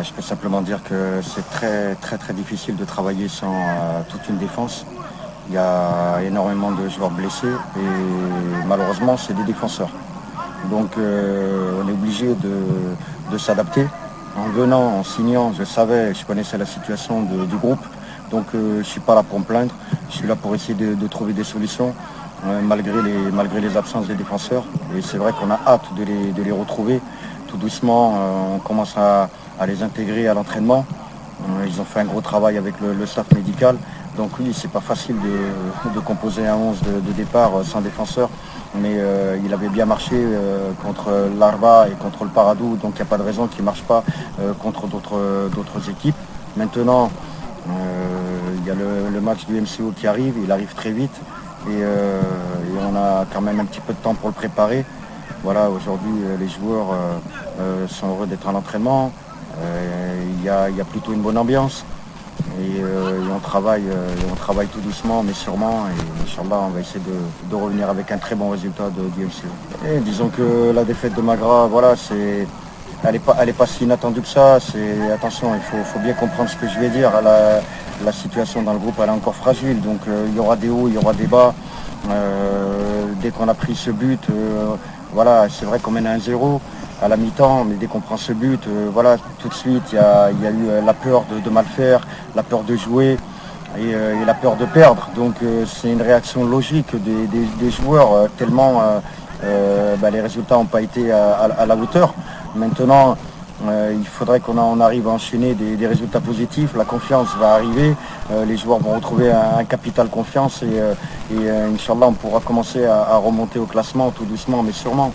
Je peux simplement dire que c'est très difficile de travailler sans toute une défense. Il y a énormément de joueurs blessés et malheureusement c'est des défenseurs. Donc on est obligé de s'adapter. En venant, en signant, je connaissais la situation du groupe. Donc je ne suis pas là pour me plaindre. Je suis là pour essayer de trouver des solutions malgré les absences des défenseurs. Et c'est vrai qu'on a hâte de les retrouver. Tout doucement, on commence à les intégrer à l'entraînement. Ils ont fait un gros travail avec le staff médical. Donc oui, c'est pas facile de composer un 11 de départ sans défenseur. Mais il avait bien marché contre l'Arba et contre le Paradou. Donc il n'y a pas de raison qu'il ne marche pas contre d'autres équipes. Maintenant, il y a le match du MCO qui arrive. Il arrive très vite. Et on a quand même un petit peu de temps pour le préparer. Voilà, aujourd'hui, les joueurs sont heureux d'être à l'entraînement. Il y a plutôt une bonne ambiance. Et on travaille tout doucement, mais sûrement. Et Inch'Allah, on va essayer de revenir avec un très bon résultat du MCO. Et disons que la défaite de Magra, voilà, elle est pas si inattendue que ça. Attention, il faut bien comprendre ce que je vais dire. La situation dans le groupe, elle est encore fragile. Donc il y aura des hauts, il y aura des bas. Dès qu'on a pris ce but, voilà, c'est vrai qu'on mène à 1-0 à la mi-temps, mais dès qu'on prend ce but, voilà, tout de suite, il y a eu la peur de mal faire, la peur de jouer et la peur de perdre. Donc c'est une réaction logique des joueurs, tellement les résultats n'ont pas été à la hauteur. Maintenant, il faudrait qu'on arrive à enchaîner des résultats positifs. La confiance va arriver, les joueurs vont retrouver un capital confiance et Inch'Allah, on pourra commencer à remonter au classement tout doucement, mais sûrement.